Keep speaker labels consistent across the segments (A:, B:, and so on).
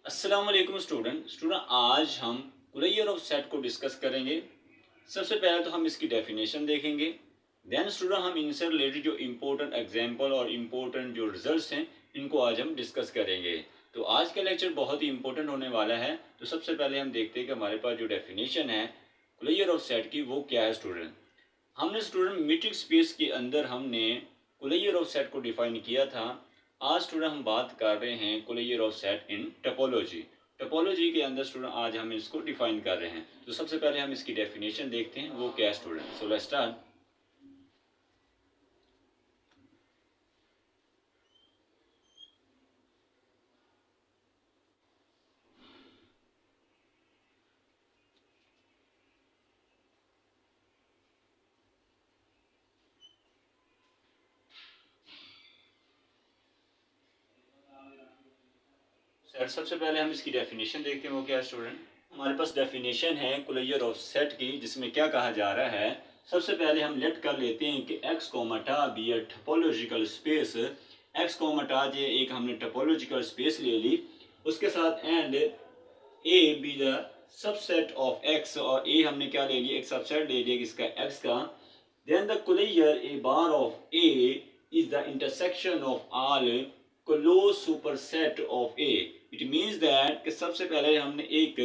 A: अस्सलाम वालेकुम स्टूडेंट आज हम कुलैयर ऑफ सेट को डिस्कस करेंगे। सबसे पहले तो हम इसकी डेफिनेशन देखेंगे। देन स्टूडेंट हम इनसे रिलेटेड जो इम्पोर्टेंट एग्जांपल और इम्पोर्टेंट जो रिजल्ट्स हैं इनको आज हम डिस्कस करेंगे। तो आज का लेक्चर बहुत ही इंपॉर्टेंट होने वाला है। तो सबसे पहले हम देखते हैं कि हमारे पास जो डेफिनेशन है कुलैयर ऑफ सेट की वो क्या है। स्टूडेंट हमने स्टूडेंट मीट्रिक स्पेस के अंदर हमने कुलैयर ऑफ सेट को डिफाइन किया था। आज स्टूडेंट हम बात कर रहे हैं closure of set in topology. Topology के अंदर स्टूडेंट आज हम इसको डिफाइन कर रहे हैं। तो सबसे पहले हम इसकी डेफिनेशन देखते हैं वो क्या है student. So let's start. Sir सबसे पहले हम इसकी डेफिनेशन देखते हैं वो क्या है स्टूडेंट। हमारे पास डेफिनेशन है कुलैयर ऑफ सेट की, जिसमें क्या कहा जा रहा है। सबसे पहले हम लेट कर लेते हैं कि X comma tau be a topological space. X comma tau ये एक हमने टोपोलॉजिकल स्पेस ले ली, उसके साथ and A be the subset of X, और ए हमने क्या ले लिया, एक सबसेट ले लिया इसका एक्स का। Then the closure A bar of A is the intersection of all close superset of A. It means that कि सबसे पहले हमने एक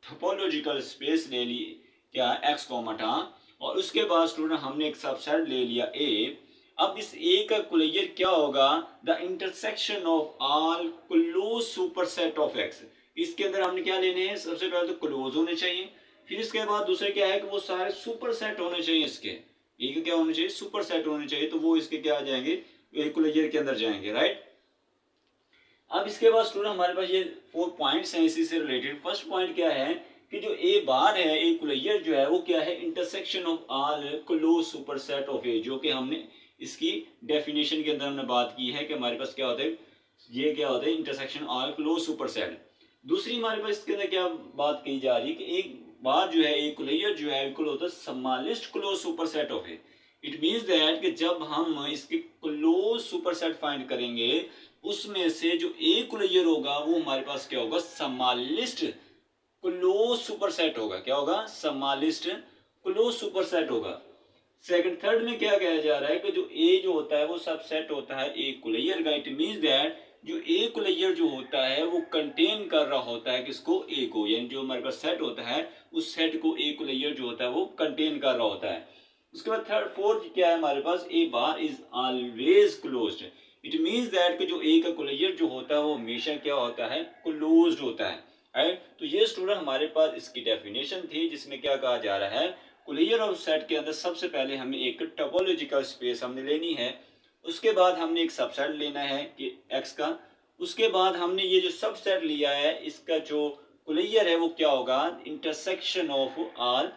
A: टोपोलॉजिकल स्पेस ले ली क्या एक्स कोमाटा, और उसके बाद स्टूडेंट हमने एक सबसेट ले लिया ए। अब इस ए का कुलैयर क्या होगा, the intersection of all close superset of x. इसके अंदर हमने क्या लेने हैं, सबसे पहले तो क्लोज होने चाहिए, फिर इसके बाद दूसरे क्या है कि वो सारे सुपर सेट होने चाहिए। इसके ए का क्या होने चाहिए, सुपर सेट होने चाहिए, तो वो इसके क्या आ जाएंगे, कुलैयर के अंदर जाएंगे, राइट। अब इसके बाद स्टूडेंट हमारे पास ये 4 पॉइंट्स हैं इसी से रिलेटेड। फर्स्ट पॉइंट क्या है कि जो ए बार है, ए कुलैयर जो है वो क्या है, intersection of all close superset of A, जो कि हमने इसकी डेफिनेशन के अंदर हमने बात की है कि हमारे पास क्या होता है, ये क्या होता है, इंटरसेक्शन ऑल क्लोज सुपरसेट। दूसरी हमारे पास इसके अंदर क्या बात की जा रही है कि एक बार जो है, एक कुलैयर जो है इक्वल होता है smallest close superset of A. It means that कि जब हम इसके क्लोज सुपरसेट फाइंड करेंगे, उसमें से जो ए कुलैयर होगा वो हमारे पास क्या होगा, स्मॉलेस्ट क्लोज सुपरसेट होगा। क्या होगा, स्मॉलेस्ट क्लोज सुपरसेट होगा। सेकंड थर्ड में क्या कहा जा रहा है कि जो ए जो होता है वो सबसेट होता है ए कुलैयर का। इट मीन्स दैट जो ए कुलैयर जो होता है वो कंटेन कर रहा होता है किसको, ए को, यानी जो हमारे पास सेट होता है उस सेट को ए कुलैयर जो होता है वो कंटेन कर रहा होता है। उसके बाद थर्ड फोर्थ क्या है हमारे पास, A bar is always closed. It means that कि जो ए का कुलैयर जो होता है वो हमेशा क्या होता है, क्लोज्ड होता है, राइट। तो ये स्टूडेंट हमारे पास इसकी डेफिनेशन थी, जिसमें क्या कहा जा रहा है, कुलैयर ऑफ सेट के अंदर सबसे पहले हमें एक टोपोलॉजिकल स्पेस हमने लेनी है, उसके बाद हमने एक सबसेट लेना है कि एक्स का, उसके बाद हमने ये जो सबसेट लिया है इसका जो कुलैयर है वो क्या होगा, intersection of all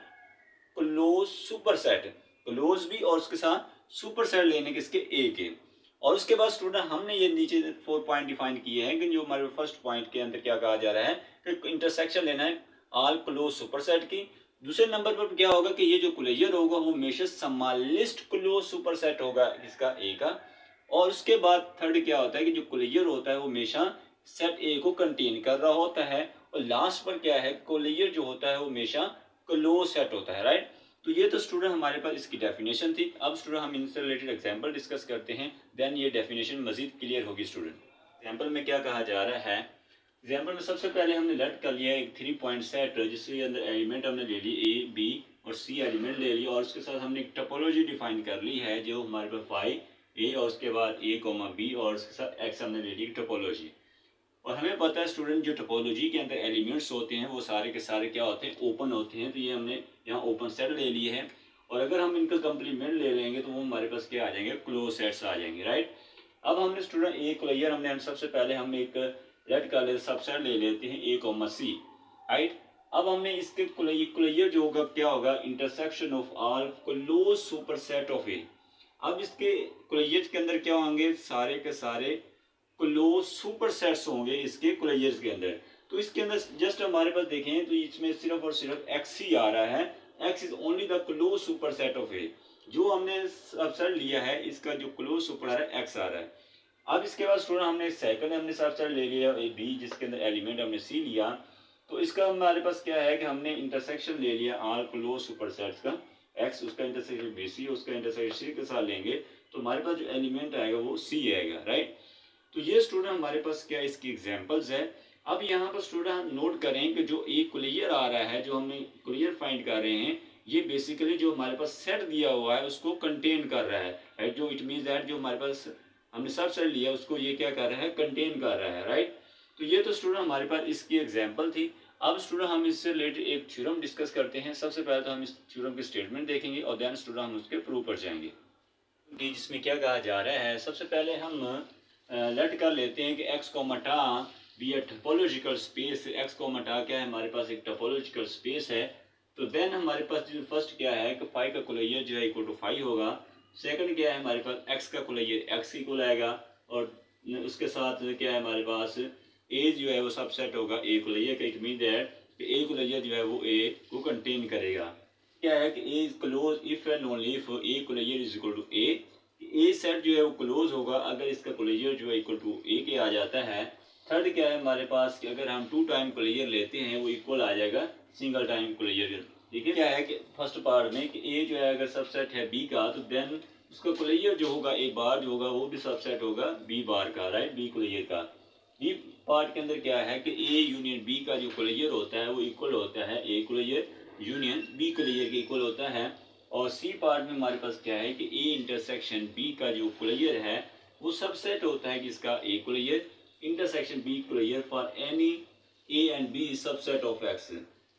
A: close superset, close भी और उसके साथ सुपरसेट लेने के इसके ए के। और उसके बाद स्टूडेंट हमने ये नीचे 4 पॉइंट डिफाइन किए हैं कि जो हमारे फर्स्ट पॉइंट के अंदर क्या कहा जा रहा है कि इंटरसेक्शन लेना है ऑल क्लोज सुपरसेट की। दूसरे नंबर पर क्या होगा कि ये जो कुलैयर होगा वो हमेशा स्मॉलेस्ट क्लोज सुपरसेट होगा इसका ए का। और उसके बाद थर्ड क्या होता है कि जो कुलैयर होता है वो हमेशा सेट ए को कंटेन कर रहा होता है। और लास्ट पर क्या है, कुलैयर जो होता है वो हमेशा क्लोज सेट होता है, राइट। तो ये तो स्टूडेंट हमारे पास इसकी डेफिनेशन थी। अब स्टूडेंट हम इनसे रिलेटेड एग्जांपल डिस्कस करते हैं, देन ये डेफिनेशन मजीद क्लियर होगी स्टूडेंट। एग्जांपल में क्या कहा जा रहा है, एग्जांपल में सबसे पहले हमने लेट कर लिया एक 3 पॉइंट सेट, जिसके अंदर एलिमेंट हमने ले ली ए बी और सी एलिमेंट ले लिया, और उसके साथ हमने एक टोपोलॉजी डिफाइन कर ली है जो हमारे पास फाई ए और उसके बाद ए कोमा बी और उसके साथ एक्स हमने ले ली टोपोलॉजी। और हमें पता है स्टूडेंट जो टोपोलॉजी के अंदर एलिमेंट्स होते हैं वो सारे के सारे क्या होते हैं, ओपन होते हैं। तो ये हमने यहाँ ओपन सेट ले लिए है, और अगर हम इनका कंप्लीमेंट ले लेंगे तो वो हमारे पास क्या आ जाएंगे, क्लोज सेट्स आ जाएंगे, राइट। अब हमने स्टूडेंट ए कुलैयर हमने सबसे पहले हम एक लेट का ले सबसेट ले लेते हैं ए कोमा सी, राइट। अब हमने इसके कुलैयर जो होगा क्या होगा, intersection of all close superset of A. अब इसके कुलैयर के अंदर क्या होंगे, सारे के सारे क्लोज सुपरसेट्स होंगे इसके कुलैयर्स के अंदर। तो इसके अंदर जस्ट हमारे पास देखें तो इसमें सिर्फ और सिर्फ एक्स ही आ रहा है। X is only the close superset of A. जो हमने सबसेट लिया है इसका जो क्लोज सुपर आ रहा है एक्स आ रहा है। अब इसके बाद स्टूडेंट हमने सेकंड हमने सबसेट ले लिया बी, जिसके अंदर एलिमेंट हमने सी लिया। तो इसका हमारे पास क्या है कि हमने इंटरसेक्शन ले लिया आर क्लोज सुपरसेट्स का, एक्स उसका इंटरसेक्शन बी सी, उसका इंटरसेक्शन सी के साथ लेंगे तो हमारे पास जो एलिमेंट आएगा वो सी आएगा, राइट। तो ये स्टूडेंट हमारे पास क्या इसकी एग्जांपल्स है। अब यहाँ पर स्टूडेंट नोट करें कि जो एक क्लियर आ रहा है, जो हमने क्लियर फाइंड कर रहे हैं, ये बेसिकली जो हमारे पास सेट दिया हुआ है उसको कंटेन कर रहा है, राइट। जो इट मीन्स दैट जो हमारे पास हमने सब सेट लिया उसको ये क्या कर रहा है, कंटेन कर रहा है, राइट। तो ये तो स्टूडेंट हमारे पास इसकी एग्जाम्पल थी। अब स्टूडेंट हम इससे रिलेटेड एक थ्योरम डिस्कस करते हैं। सबसे पहले तो हम इस थ्योरम की स्टेटमेंट देखेंगे और देन स्टूडेंट हम उसके प्रूव पर जाएंगे कि जिसमें क्या कहा जा रहा है। सबसे पहले हम लेट कर लेते हैं कि X comma tau be a topological space. X comma tau क्या है, हमारे पास एक टोपोलॉजिकल स्पेस है। तो देन हमारे पास जो फर्स्ट क्या है कि फाइव का कुलैयर जो है इक्वल टू 5 होगा। सेकंड क्या है, हमारे पास एक्स का कुलैयर एक्स इक्वल आएगा, और उसके साथ क्या है हमारे पास ए जो है वो सबसेट होगा ए कुलैयर का। इट मीन दैट कि ए कुलैयर जो है वो ए को कंटेन करेगा। क्या है कि A is close if and only if A closure is equal to A set जो है वो क्लोज होगा अगर इसका कुलैयर जो है इक्वल टू ए के आ जाता है। थर्ड क्या है हमारे पास कि अगर हम 2 टाइम कुलैयर लेते हैं वो इक्वल आ जाएगा सिंगल टाइम कुलैयर। ठीक है, क्या है कि फर्स्ट पार्ट में कि ए जो है अगर सबसेट है बी का तो देन उसका कुलैयर जो होगा ए बार जो होगा वो भी सबसेट होगा बी बार का, राइट, बी कुलैयर का। बी पार्ट के अंदर क्या है कि ए यूनियन बी का जो कुलैयर होता है वो इक्वल होता है ए कुलैयर यूनियन बी कुलैयर के इक्वल होता है। और सी पार्ट में हमारे पास क्या है कि ए इंटरसेक्शन बी का जो कुलैयर है वो सबसेट होता है किसका, A closure intersection B closure for any A and B subset of X,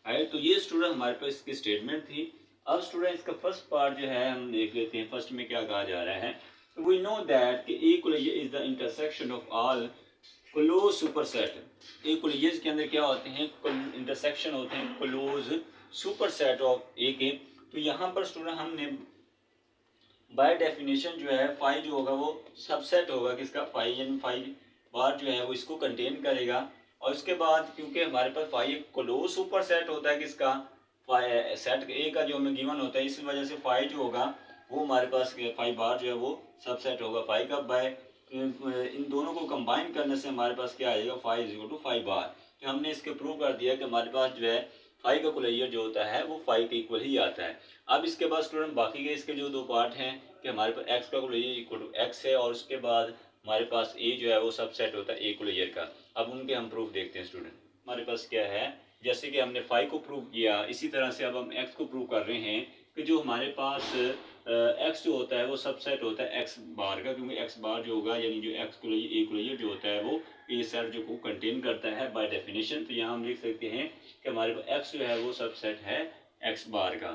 A: right. तो ये स्टूडेंट हमारे पास इसकी स्टेटमेंट थी। अब स्टूडेंट इसका फर्स्ट पार्ट जो है हम देख लेते हैं। फर्स्ट में क्या कहा जा रहा है, वी नो दैट कि A closure is the intersection of all close superset. A closures के अंदर क्या होते हैं, इंटरसेक्शन होते हैं क्लोज सुपरसेट ऑफ ए के। तो यहाँ पर स्टूडेंट हमने बाय डेफिनेशन जो है फाइव जो होगा वो सबसेट होगा किसका, फाइव, यानी 5 बार जो है वो इसको कंटेन करेगा। और उसके बाद क्योंकि हमारे पास 5 क्लोज सुपर सेट होता है किसका, सेट ए का जो हमें गिवन होता है, इस वजह से 5 जो होगा वो हमारे पास 5 बार जो है वो सबसेट होगा 5 का। बाय इन दोनों को कंबाइन करने से हमारे पास क्या आएगा, 5 इज इक्वल टू 5 बार। तो हमने इसके प्रूव कर दिया कि हमारे पास जो है 5 का कुलैयर जो होता है वो 5 के इक्वल ही आता है। अब इसके बाद स्टूडेंट बाकी के इसके जो 2 पार्ट हैं कि हमारे पास एक्स का कुलैयर इक्वल टू एक्स है और उसके बाद हमारे पास ए जो है वो सबसेट होता है ए कुलैयर का। अब उनके हम प्रूफ देखते हैं स्टूडेंट। हमारे पास क्या है, जैसे कि हमने 5 को प्रूव किया, इसी तरह से अब हम एक्स को प्रूव कर रहे हैं कि जो हमारे पास एक्स जो होता है वो सबसेट होता है एक्स बार का, क्योंकि एक्स बार जो होगा यानी जो एक्स कुलैयर ए कुलैयर जो होता है वो ए सेट जो को कंटेन करता है बाय डेफिनेशन। तो यहाँ हम लिख सकते हैं कि हमारे पास एक्स जो है वो सबसेट है एक्स बार का।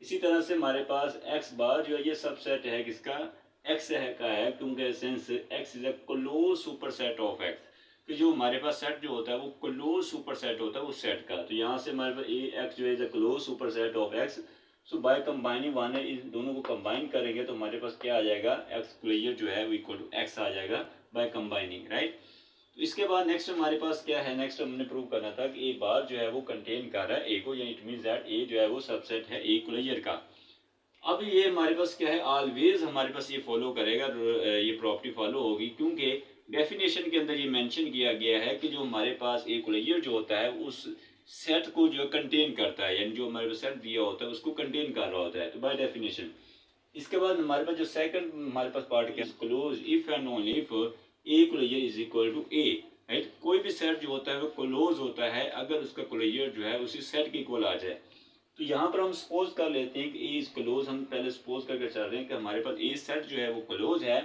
A: इसी तरह से हमारे पास एक्स बार जो है ये सबसेट है किसका, एक्स का है, क्योंकि sense x is a close super set of x. तो जो हमारे पास सेट जो होता है वो क्लोज सुपर सेट होता है वो सेट का। तो यहाँ से हमारे पास ए एक्स जो है is a close super set of x. So by combining one है, इन दोनों को कंबाइन करेंगे तो हमारे पास क्या आ जाएगा, एक्स कुलैयर जो है वो इक्वल टू एक्स आ जाएगा बाय कंबाइनिंग, राइट। तो इसके बाद नेक्स्ट हमारे पास क्या है, नेक्स्ट हमने प्रूव करना था कि ए बार जो है वो कंटेन कर रहा है ए को, यानी इट मीन्स दैट ए जो है वो सबसेट है ए कुलैयर का। अब ये हमारे पास क्या है, ऑलवेज हमारे पास ये फॉलो करेगा, ये प्रॉपर्टी फॉलो होगी, क्योंकि डेफिनेशन के अंदर ये मेंशन किया गया है कि जो हमारे पास ए कुलैयर जो होता है उस सेट को जो कंटेन करता है, यानी जो हमारे पास सेट दिया होता है उसको कंटेन कर रहा होता है, तो बाय डेफिनेशन। इसके बाद हमारे पास जो सेकंड हमारे पास पार्ट क्या है, close if and only if A closure is equal to A, right. कोई भी सेट जो होता है वो क्लोज होता है अगर उसका कुलैयर जो है उसी सेट के इक्वल आ जाए। तो यहाँ पर हम सपोज कर लेते हैं कि ए इज क्लोज, हम पहले सपोज करके चल रहे हैं कि हमारे पास ए सेट जो है वो क्लोज है।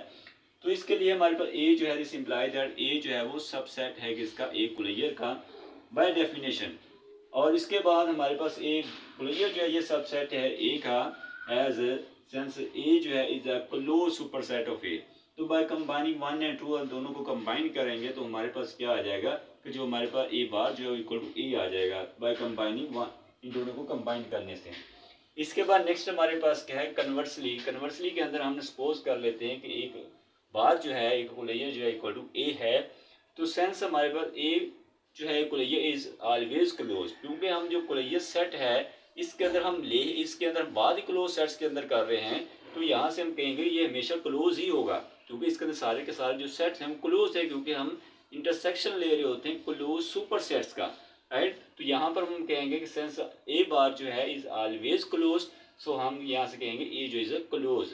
A: तो इसके लिए हमारे पास ए जो है दिस इंप्लाई दैट ए जो है वो सबसेट है किसका, ए कुलैयर का बाय डेफिनेशन। और इसके बाद हमारे पास ए कुलैयर जो है ये सबसेट है ए का एज सेंस ए जो है is a close super set of A. तो बाय कंबाइनिंग 1 एंड 2 और दोनों को कंबाइन करेंगे तो हमारे पास क्या आ जाएगा कि जो हमारे पास ए बार जो है इक्वल टू ए आ जाएगा बाय कंबाइनिंग इन दोनों को कंबाइन करने से। इसके बाद नेक्स्ट हमारे पास क्या है, कन्वर्सली। कन्वर्सली के अंदर हमने सपोज कर लेते हैं कि एक बार जो है एक कुलैयर जो है इक्वल टू ए है। तो सेंस हमारे पास ए जो है कुलैयर इज ऑलवेज क्लोज, क्योंकि हम जो कुलैयर सेट है इसके अंदर हम इसके अंदर बाद क्लोज सेट्स के अंदर कर रहे हैं, तो यहाँ से हम कहेंगे ये हमेशा क्लोज ही होगा, क्योंकि इसके अंदर सारे के सारे जो सेट्स हैं वो क्लोज है, क्योंकि हम इंटरसेक्शन ले रहे होते हैं क्लोज सुपर सेट्स का, राइट। तो यहाँ पर हम कहेंगे कि सेंस ए बार जो है इज ऑलवेज क्लोज, सो हम यहाँ से कहेंगे ए जो इज अ क्लोज,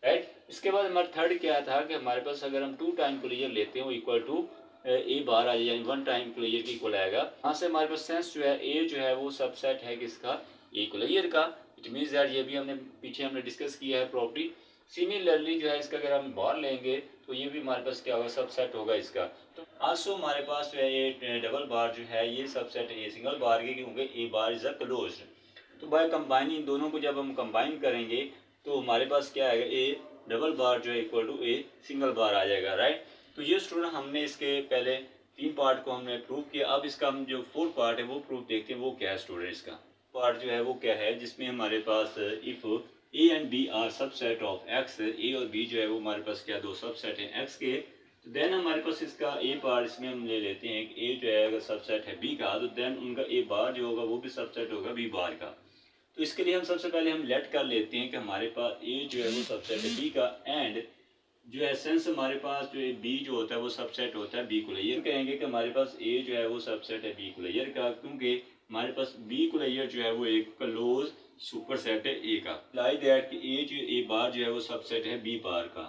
A: राइट। इसके बाद हमारा थर्ड क्या था कि हमारे पास अगर हम 2 टाइम क्लोजर लेते हैं वो इक्वल टू ए बार आ जाए, यानी 1 टाइम क्लोजर के इक्वल आएगा। यहाँ से हमारे पास सेंस जो है ए जो है वो सबसेट है किसका, ए क्लोजर का। इट मीन्स दैट ये भी हमने पीछे हमने डिस्कस किया है प्रॉपर्टी। सिमिलरली जो है इसका अगर हम बार लेंगे तो ये भी हमारे पास क्या होगा, सबसेट होगा इसका। तो आल्सो हमारे पास जो है ये डबल बार जो है ये सबसेट है ए सिंगल बार के, क्योंकि ए बार इज अ क्लोज्ड। तो बाय कंबाइनिंग दोनों को जब हम कंबाइन करेंगे तो हमारे पास क्या आएगा, ए डबल बार जो है इक्वल टू ए सिंगल बार आ जाएगा, राइट। तो ये स्टूडेंट हमने इसके पहले 3 पार्ट को हमने प्रूव किया। अब इसका हम जो 4th पार्ट है वो प्रूफ देखते हैं, वो क्या है स्टूडेंट। इसका पार्ट जो है वो क्या है, जिसमें हमारे पास if A and B are subset of X, A और बी जो है वो हमारे पास क्या दो सबसेट हैं एक्स के, तो देन हमारे पास इसका ए पार्ट इसमें हम ले लेते हैं कि ए जो है अगर सबसेट है बी का, तो देन उनका ए बार जो होगा वो भी सबसेट होगा बी बार का। तो इसके लिए हम सबसे पहले हम लेट कर लेते हैं कि हमारे पास ए जो है वो सबसेट है बी का, एंड जो एसेंस हमारे पास जो है बी जो होता है वो सबसेट होता है बी कुलैयर। कहेंगे कि हमारे पास ए जो है वो सबसेट है बी कुलैयर का, क्योंकि हमारे पास बी कुलैयर जो है वो एक क्लोज सुपर सेट है ए का। लाइक दैट कि ए जो ए बार जो है वो सबसेट है बी बार का।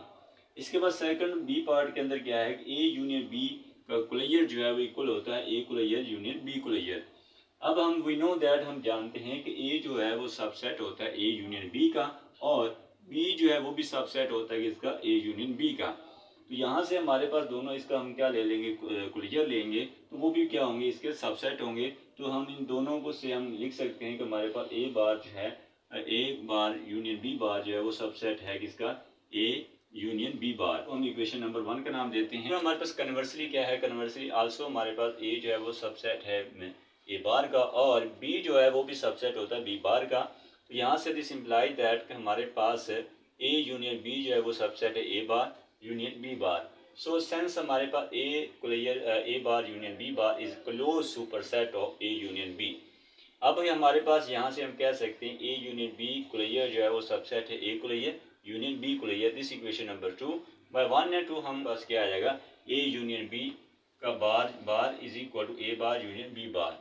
A: इसके बाद सेकंड बी पार्ट के अंदर क्या है कि ए यूनियन बी का कुलैयर जो है वो इक्वल होता है A closure union B closure. अब हम वी नो दैट हम जानते हैं कि ए जो है वो सबसेट होता है ए यूनियन बी का, और बी जो है वो भी सबसेट होता है इसका ए यूनियन बी का। तो यहाँ से हमारे पास दोनों इसका हम क्या ले लेंगे, कुलैयर लेंगे, तो वो भी क्या होंगे इसके सबसेट होंगे। तो हम इन दोनों को से हम लिख सकते हैं कि हमारे पास ए बार जो है ए बार यूनियन बी बार जो है वो सबसेट है किसका, ए यूनियन बी बार। तो हम इक्वेशन नंबर 1 का नाम देते हैं। तो हमारे पास कन्वर्सली क्या है, कन्वर्सली आल्सो हमारे पास ए जो है वो सबसेट है ए बार का, और बी जो है वो भी सबसेट होता है बी बार का। तो यहाँ से दिस इम्प्लाई दैट हमारे पास ए यूनियन बी जो है वो सबसेट है A bar union B bar. So since हमारे पास A closure A bar union B bar is close super set of A union B. अब हमारे पास यहाँ से हम कह सकते हैं ए यूनियन बी कुलैयर जो है वो सबसेट है A closure union B closure. This equation number 2 by 1 and 2 हम बस क्या आ जाएगा, ए यूनियन बी का bar is equal to A bar union B bar.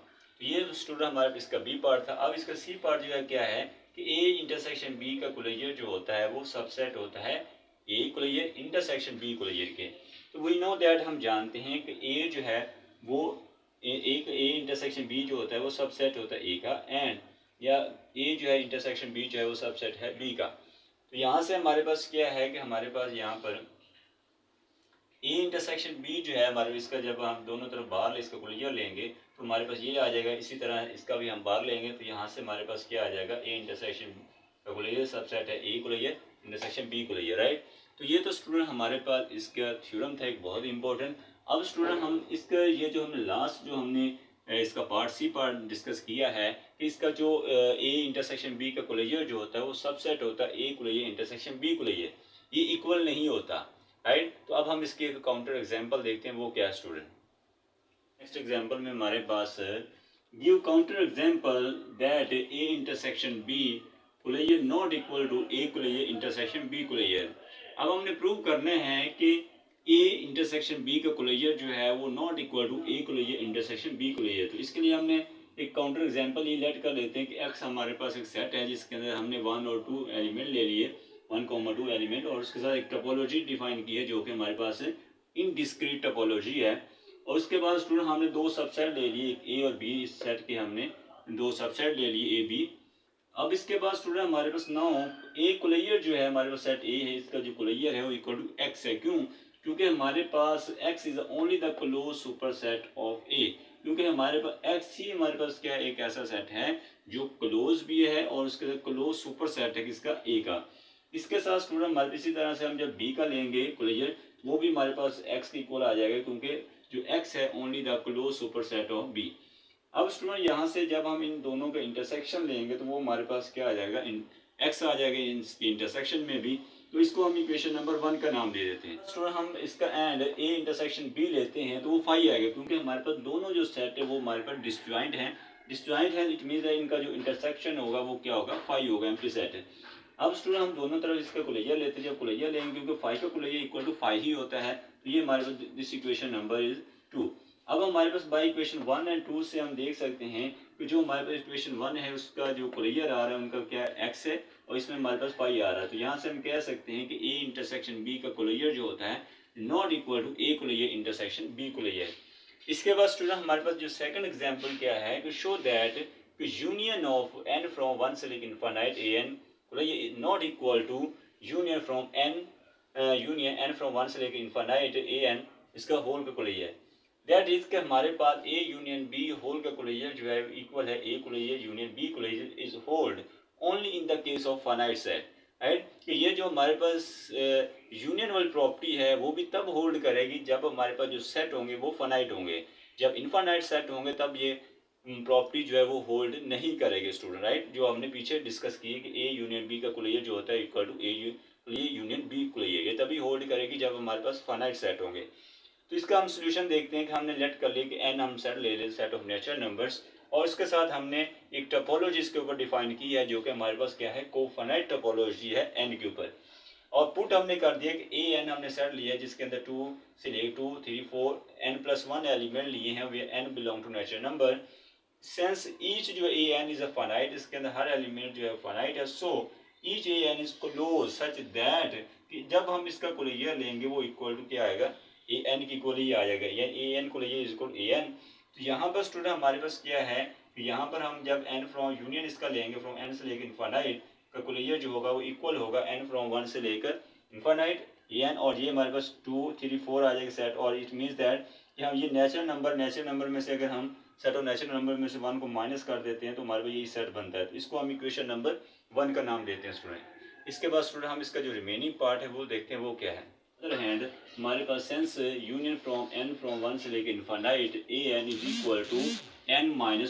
A: तो ये स्टूडेंट हमारे इसका बी पार्ट था। अब इसका सी पार्ट जो है क्या है कि ए इंटरसेक्शन बी का कुलैयर जो होता है वो सबसेट होता है ए कुलैयर इंटरसेक्शन बी कुलैयर के। तो वी नो दैट हम जानते हैं कि ए जो है वो ए इंटरसेक्शन बी जो होता है वो सबसेट होता है ए का, एंड या ए जो है इंटरसेक्शन बी जो है वो सबसेट है बी का। तो यहाँ से हमारे पास क्या है कि हमारे पास यहाँ पर ए इंटरसेक्शन बी जो है हमारे इसका जब हम दोनों तरफ बार इसका कुलैयर लेंगे तो हमारे पास ये आ जाएगा। इसी तरह इसका भी हम बार लेंगे तो यहाँ से हमारे पास क्या आ जाएगा, ए इंटरसेक्शन का कुलैयर सबसेट है A closure intersection B कुलैयर, right. तो ये तो स्टूडेंट हमारे पास इसका थ्योरम था एक बहुत इंपॉर्टेंट। अब स्टूडेंट हम इसका ये जो हमने लास्ट जो हमने इसका पार्ट सी पार्ट डिस्कस किया है कि इसका जो ए इंटरसेक्शन बी का कुलैयर जो होता है वो सबसेट होता है ए कुलैयर इंटरसेक्शन बी कुलैयर, ये इक्वल नहीं होता, राइट। तो अब हम इसके काउंटर एग्जांपल देखते हैं, वो क्या है स्टूडेंट। नेक्स्ट एग्जांपल में हमारे पास give counter example that A intersection B closure not equal to A closure intersection B closure. अब हमने प्रूव करना है कि ए इंटरसेक्शन बी का कुलैयर जो है वो not equal to A closure intersection B closure. तो इसके लिए हमने एक काउंटर एग्जांपल ये लेट कर लेते हैं कि एक्स हमारे पास एक सेट है जिसके अंदर हमने 1 और 2 एलिमेंट ले लिए, 1,2 एलिमेंट, और उसके साथ एक टोपोलॉजी डिफाइन की है जो कि हमारे पास इनडिस्क्रीट टोपोलॉजी है। और उसके बाद स्टूडेंट हमने 2 सबसेट ले लिए, एक ए और बी, इस सेट के हमने 2 सबसेट ले लिए ए बी। अब इसके बाद स्टूडेंट हमारे पास नाउ ए कुलैयर जो है हमारे पास सेट ए है, इसका जो कुलैयर है वो इक्वल टू एक्स है। क्यों? क्योंकि हमारे पास X is only the close super set of A, क्योंकि हमारे पास एक्स ही हमारे पास क्या है, एक ऐसा सेट है जो क्लोज भी है और उसके साथ क्लोज सुपर सेट है किसका, ए का। इसके साथ स्टूडेंट हमारे इसी तरह से हम जब बी का लेंगे कुलैयर वो भी हमारे पास एक्स के इक्वल आ जाएगा, क्योंकि जो एक्स है only the close super set of B. अब स्टूडेंट यहाँ से जब हम इन दोनों का इंटरसेक्शन लेंगे तो वो हमारे पास क्या आ जाएगा, एक्स आ जाएगा इन इंटरसेक्शन में भी। तो इसको हम इक्वेशन नंबर 1 का नाम दे देते हैं। स्टूडेंट हम इसका एंड ए इंटरसेक्शन बी लेते हैं तो वो 5 आएगा, क्योंकि हमारे पास दोनों जो सेट है वो हमारे पास डिसजॉइंट है। डिसजॉइंट है इट मीन्स इनका जो इंटरसेक्शन होगा वो क्या होगा, 5 होगा, एम्प्टी सेट है। अब स्टूडेंट हम दोनों तरफ इसका कुलैया लेते हैं, जब कुलैया लेंगे क्योंकि 5 का कुलैया इक्वल टू 5 ही होता है, तो ये हमारे पास दिस इक्वेशन नंबर इज 2। अब हमारे पास बाई इक्वेशन 1 एंड 2 से हम देख सकते हैं कि जो हमारे पास इक्वेशन 1 है उसका जो कुलैया आ रहा है उनका क्या x है और इसमें हमारे पास पाई आ रहा है, तो यहाँ से हम कह सकते हैं कि a इंटरसेक्शन b का कुलैया जो होता है not equal to a closure intersection b closure. इसके बाद स्टूडेंट हमारे पास जो सेकंड एग्जांपल क्या है कि show that union of n from 1 से लेकर infinite an not equal to union from n from 1 से लेकर इनफाइनाइट an इसका होल का कुलैया है। दैट इज कि हमारे पास a यूनियन b होल का कुलैया जो है इक्वल है a closure union b closure is hold only in the case of finite set, right. कि ये जो हमारे पास यूनियन वाली प्रॉपर्टी है वो भी तब होल्ड करेगी जब हमारे पास जो सेट होंगे वो फाइनाइट होंगे। जब इनफाइनाइट सेट होंगे तब ये प्रॉपर्टी जो है वो होल्ड नहीं करेगी स्टूडेंट, राइट। जो हमने पीछे डिस्कस की कि a यूनियन b का कुलैया जो होता है equal to a union b कुलैया, ये तभी होल्ड करेगी जब हमारे पास फाइनाइट सेट होंगे। तो इसका हम सोल्यूशन देखते हैं कि हमने लेट कर लिया कि n हम सेट ले लें, सेट ऑफ नेचुरल नंबर्स, और इसके साथ हमने एक टोपोलॉजी इसके ऊपर डिफाइन की है जो कि हमारे पास क्या है कोफाइनाइट टोपोलॉजी है n के ऊपर। और पुट हमने कर दिया कि a n हमने सेट लिया है जिसके अंदर 2 से लेकर 2 3 4 n+1 एलिमेंट लिए हैं, वे n belong to natural number. Since each जो a n is a finite, इसके अंदर हर एलिमेंट जो है फाइनाइट है, so each a n is close such that कि जब हम इसका कुलैया लेंगे वो इक्वल टू क्या आएगा ए एन की कुलैया आ जाएगा, या A N closure is equal A N. तो यहाँ पर स्टूडेंट हमारे पास क्या है कि यहाँ पर हम जब एन फ्रॉम यूनियन इसका लेंगे फ्रॉम एन से लेकर इनफाइनाइट का कुलैया जो होगा वो इक्वल होगा एन फ्रॉम 1 से लेकर इनफाइनाइट एन, और ये हमारे पास 2 3 4 आ जाएगा सेट। और इट मीन्स दैट कि हम ये नेचुरल नंबर में से अगर हम सेट ऑफ नेचुरल नंबर में से 1 को माइनस कर देते हैं तो हमारे पास यही सेट बनता है, तो इसको हम इक्वेशन नंबर 1 का नाम देते हैं स्टूडेंट। इसके बाद स्टूडेंट हम इसका जो रिमेनिंग पार्ट है वो देखते हैं वो क्या है। अदर हैंड हमारे पास since union from n from 1 से लेकर infinite a n is equal to n-1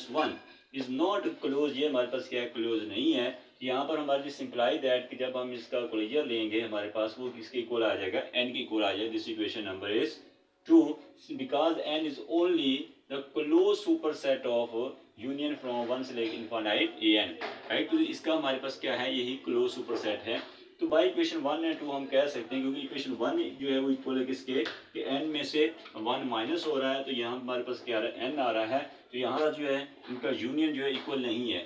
A: is not close, ये हमारे पास क्या है क्लोज नहीं है। यहाँ पर हमारे सिंप्लाई दैट कि जब हम इसका कुलैया लेंगे हमारे पास वो किसके इक्वल आ जाएगा n के इक्वल आ जाएगा। This equation number is 2 because n is only the close super set of union from 1 से लेकर इनफाइनाइट a n, राइट। तो इसका हमारे पास क्या है यही क्लोज सुपर सेट है। तो बाई इक्वेशन 1 एंड 2 हम कह सकते हैं क्योंकि इक्वेशन 1 जो है वो इक्वल है किसके कि n में से 1 माइनस हो रहा है, तो यहाँ हमारे पास क्या आ रहा है n आ रहा है, तो यहाँ जो है इनका यूनियन जो है इक्वल नहीं है।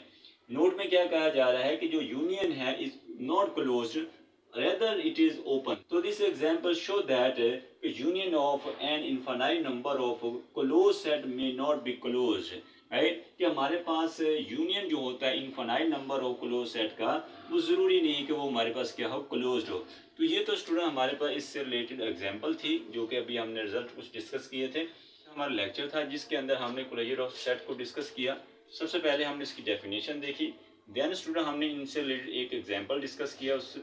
A: नोट में क्या कहा जा रहा है कि जो यूनियन है is not closed rather it is open. So this example show that union of an infinite number of closed set may not be closed, right. कि हमारे पास यूनियन जो होता है infinite number of close set का वो ज़रूरी नहीं कि वो हमारे पास क्या हो क्लोज्ड हो। तो ये तो स्टूडेंट हमारे पास इससे रिलेटेड एग्जांपल थी जो कि अभी हमने रिजल्ट कुछ डिस्कस किए थे। हमारा लेक्चर था जिसके अंदर हमने क्लोजर ऑफ सेट को डिस्कस किया। सबसे पहले हमने इसकी डेफिनेशन देखी, देन स्टूडेंट हमने इनसे रिलेटेड एक एग्जाम्पल डिस्कस किया उस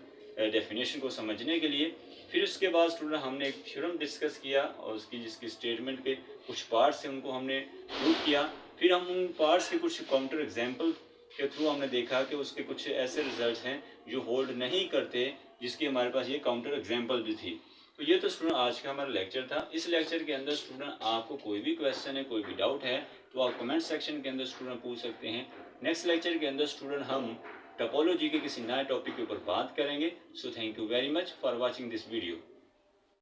A: डेफिनेशन को समझने के लिए। फिर उसके बाद स्टूडेंट हमने एक थ्योरम डिस्कस किया और उसकी जिसकी स्टेटमेंट के कुछ पार्ट्स हैं उनको हमने प्रूव किया। फिर हम उन पार्ट्स के कुछ काउंटर एग्जाम्पल के थ्रू हमने देखा कि उसके कुछ ऐसे रिजल्ट्स हैं जो होल्ड नहीं करते जिसकी हमारे पास ये काउंटर एग्जाम्पल भी थी। तो ये तो स्टूडेंट आज का हमारा लेक्चर था। इस लेक्चर के अंदर स्टूडेंट आपको कोई भी क्वेश्चन है कोई भी डाउट है तो आप कमेंट सेक्शन के अंदर स्टूडेंट पूछ सकते हैं। नेक्स्ट लेक्चर के अंदर स्टूडेंट हम टोपोलॉजी के किसी नए टॉपिक के ऊपर बात करेंगे। So thank you very much for watching this video.